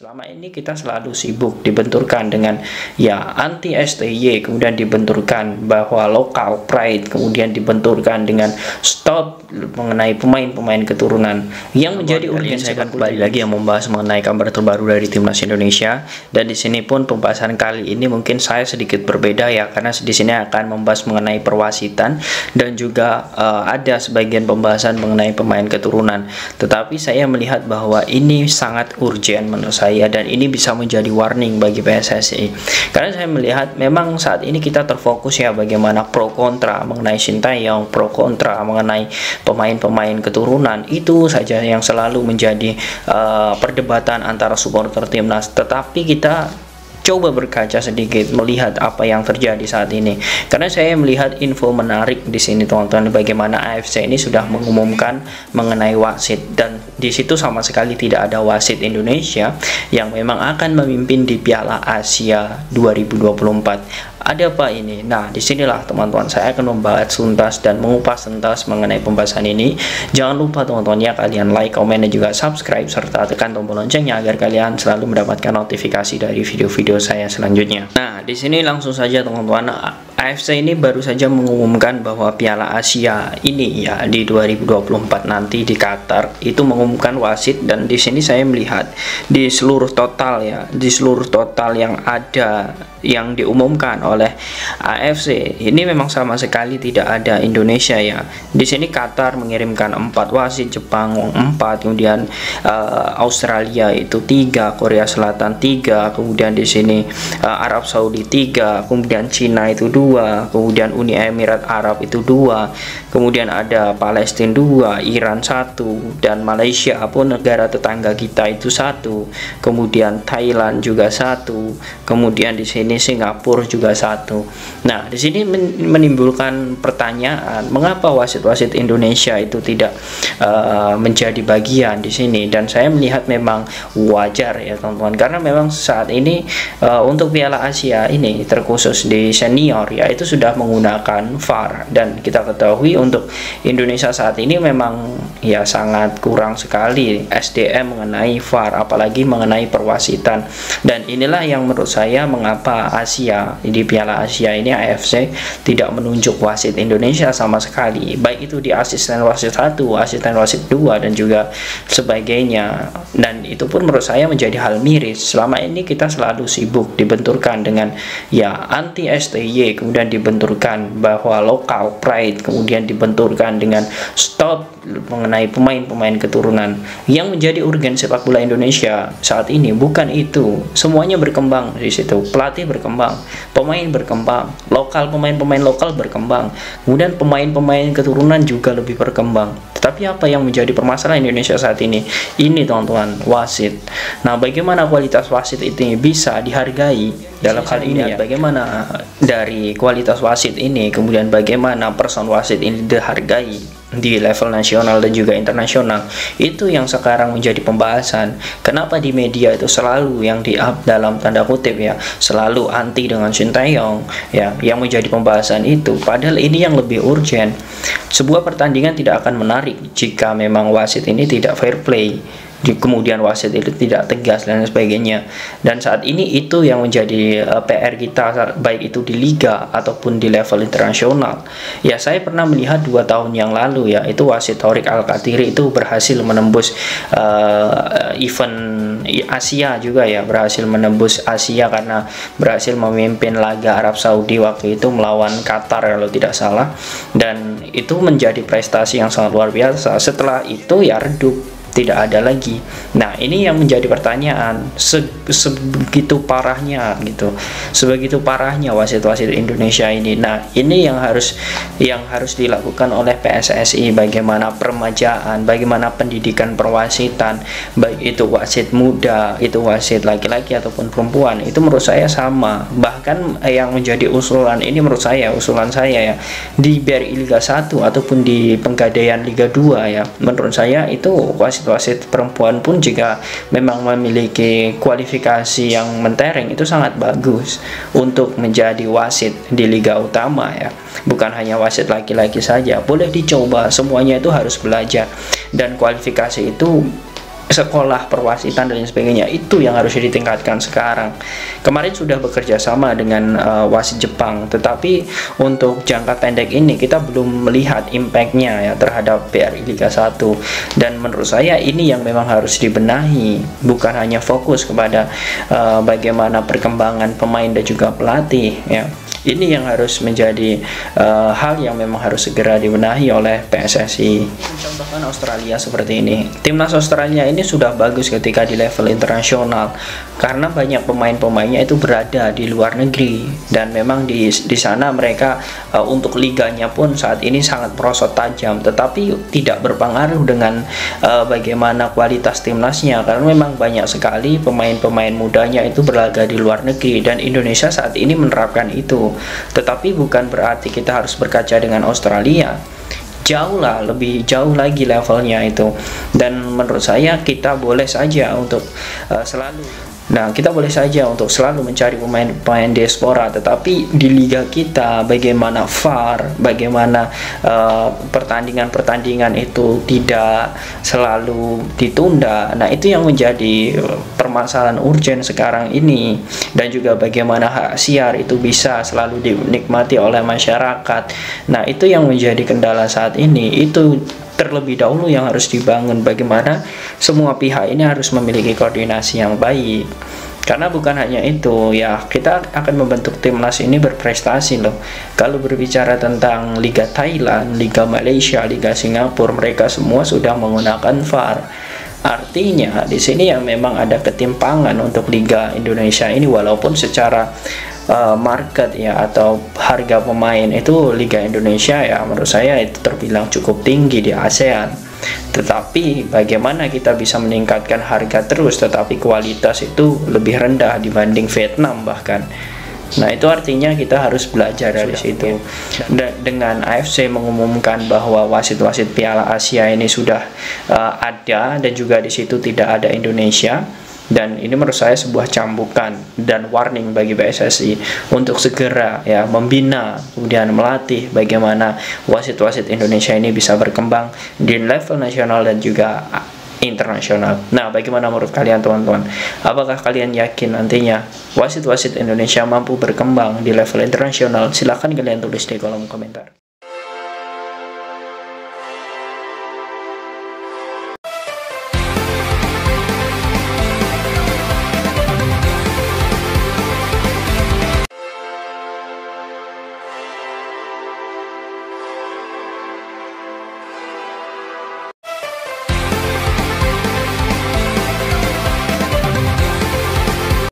Selama ini kita selalu sibuk dibenturkan dengan ya anti STY, kemudian dibenturkan bahwa lokal pride, kemudian dibenturkan dengan stop mengenai pemain-pemain keturunan yang menjadi urgensi. Saya akan kembali lagi yang membahas mengenai kabar terbaru dari timnas Indonesia, dan di sini pun pembahasan kali ini mungkin saya sedikit berbeda ya, karena di sini akan membahas mengenai perwasitan dan juga ada sebagian pembahasan mengenai pemain keturunan. Tetapi saya melihat bahwa ini sangat urgent menurut saya, dan ini bisa menjadi warning bagi PSSI, karena saya melihat memang saat ini kita terfokus ya bagaimana pro kontra mengenai Sintayong, pro kontra mengenai pemain-pemain keturunan, itu saja yang selalu menjadi perdebatan antara supporter timnas. Tetapi kita coba berkaca sedikit melihat apa yang terjadi saat ini, karena saya melihat info menarik di sini teman-teman, bagaimana AFC ini sudah mengumumkan mengenai wasit, dan di situ sama sekali tidak ada wasit Indonesia yang memang akan memimpin di Piala Asia 2024. Ada apa ini? Nah, disinilah teman-teman saya akan membahas tuntas dan mengupas tuntas mengenai pembahasan ini. Jangan lupa teman-teman ya, kalian like, komen, dan juga subscribe serta tekan tombol loncengnya agar kalian selalu mendapatkan notifikasi dari video-video saya selanjutnya. Nah, di sini langsung saja teman-teman, AFC ini baru saja mengumumkan bahwa Piala Asia ini ya di 2024 nanti di Qatar itu mengumumkan wasit, dan di sini saya melihat di seluruh total ya, di seluruh total yang ada yang diumumkan oleh AFC ini memang sama sekali tidak ada Indonesia ya. Di sini Qatar mengirimkan 4 wasit, Jepang 4, kemudian Australia itu 3, Korea Selatan 3, kemudian di sini Arab Saudi 3, kemudian Cina itu 2, kemudian Uni Emirat Arab itu 2, kemudian ada Palestina 2, Iran 1, dan Malaysia pun negara tetangga kita itu 1, kemudian Thailand juga 1, kemudian di sini Singapura juga 1. Nah, di sini menimbulkan pertanyaan, mengapa wasit-wasit Indonesia itu tidak menjadi bagian di sini? Dan saya melihat memang wajar ya teman-teman, karena memang saat ini untuk Piala Asia ini terkhusus di senior ya itu sudah menggunakan VAR, dan kita ketahui untuk Indonesia saat ini memang ya sangat kurang sekali SDM mengenai VAR, apalagi mengenai perwasitan. Dan inilah yang menurut saya mengapa Asia di Piala Asia ini AFC tidak menunjuk wasit Indonesia sama sekali, baik itu di asisten wasit 1, asisten wasit 2, dan juga sebagainya. Dan itu pun menurut saya menjadi hal miris. Selama ini kita selalu sibuk dibenturkan dengan ya anti STY, kemudian dibenturkan bahwa lokal pride, kemudian dibenturkan dengan stop mengenai pemain-pemain keturunan yang menjadi urgensi sepak bola Indonesia saat ini. Bukan itu, semuanya berkembang di situ, pelatih berkembang, pemain berkembang, lokal pemain-pemain lokal berkembang, kemudian pemain-pemain keturunan juga lebih berkembang. Tetapi apa yang menjadi permasalahan Indonesia saat ini? Ini teman-teman, wasit. Nah, bagaimana kualitas wasit itu bisa dihargai dalam hal ini ya? Bagaimana dari kualitas wasit ini, kemudian bagaimana person wasit ini dihargai di level nasional dan juga internasional, itu yang sekarang menjadi pembahasan. Kenapa di media itu selalu yang di-up dalam tanda kutip ya, selalu anti dengan Sintayong ya, yang menjadi pembahasan itu, padahal ini yang lebih urgent. Sebuah pertandingan tidak akan menarik jika memang wasit ini tidak fair play, kemudian wasit itu tidak tegas dan sebagainya. Dan saat ini itu yang menjadi PR kita, baik itu di liga ataupun di level internasional ya. Saya pernah melihat 2 tahun yang lalu ya, itu wasit Thorik Al-Kathiri itu berhasil menembus event Asia juga ya, berhasil menembus Asia karena berhasil memimpin laga Arab Saudi waktu itu melawan Qatar kalau tidak salah, dan itu menjadi prestasi yang sangat luar biasa. Setelah itu ya redup, tidak ada lagi. Nah, ini yang menjadi pertanyaan, sebegitu parahnya gitu, sebegitu parahnya wasit-wasit Indonesia ini. Nah, ini yang harus dilakukan oleh PSSI, bagaimana peremajaan, bagaimana pendidikan perwasitan, baik itu wasit muda, itu wasit laki-laki ataupun perempuan, itu menurut saya sama. Bahkan yang menjadi usulan ini, menurut saya, usulan saya ya, di BRI Liga 1 ataupun di Penggadaian Liga 2 ya, menurut saya itu wasit perempuan pun jika memang memiliki kualifikasi yang mentereng, itu sangat bagus untuk menjadi wasit di liga utama ya. Bukan hanya wasit laki-laki saja, boleh dicoba, semuanya itu harus belajar, dan kualifikasi itu sekolah perwasitan dan lain sebagainya, itu yang harus ditingkatkan sekarang. Kemarin sudah bekerja sama dengan wasit Jepang, tetapi untuk jangka pendek ini kita belum melihat impact-nya ya terhadap BRI Liga 1, dan menurut saya ini yang memang harus dibenahi, bukan hanya fokus kepada bagaimana perkembangan pemain dan juga pelatih ya. Ini yang harus menjadi hal yang memang harus segera dibenahi oleh PSSI. Mencontohkan Australia seperti ini. Timnas Australia ini sudah bagus ketika di level internasional karena banyak pemain-pemainnya itu berada di luar negeri, dan memang di sana mereka untuk liganya pun saat ini sangat merosot tajam, tetapi tidak berpengaruh dengan bagaimana kualitas timnasnya, karena memang banyak sekali pemain-pemain mudanya itu berlaga di luar negeri, dan Indonesia saat ini menerapkan itu. Tetapi bukan berarti kita harus berkaca dengan Australia, lebih jauh lagi levelnya itu. Dan menurut saya kita boleh saja untuk selalu mencari pemain-pemain diaspora, tetapi di liga kita bagaimana VAR, bagaimana pertandingan-pertandingan itu tidak selalu ditunda. Nah, itu yang menjadi permasalahan urgen sekarang ini, dan juga bagaimana hak siar itu bisa selalu dinikmati oleh masyarakat. Nah, itu yang menjadi kendala saat ini. Itu terlebih dahulu yang harus dibangun, bagaimana semua pihak ini harus memiliki koordinasi yang baik. Karena bukan hanya itu ya, kita akan membentuk timnas ini berprestasi loh. Kalau berbicara tentang Liga Thailand, Liga Malaysia, Liga Singapura, mereka semua sudah menggunakan VAR. Artinya di sini ya memang ada ketimpangan untuk Liga Indonesia ini, walaupun secara market ya atau harga pemain itu Liga Indonesia ya menurut saya itu terbilang cukup tinggi di ASEAN. Tetapi bagaimana kita bisa meningkatkan harga terus tetapi kualitas itu lebih rendah dibanding Vietnam bahkan. Nah, itu artinya kita harus belajar dari situ. Dengan AFC mengumumkan bahwa wasit-wasit Piala Asia ini sudah ada, dan juga di situ tidak ada Indonesia, dan ini menurut saya sebuah cambukan dan warning bagi PSSI untuk segera ya membina, kemudian melatih bagaimana wasit-wasit Indonesia ini bisa berkembang di level nasional dan juga internasional. Nah, bagaimana menurut kalian teman-teman? Apakah kalian yakin nantinya wasit-wasit Indonesia mampu berkembang di level internasional? Silahkan kalian tulis di kolom komentar.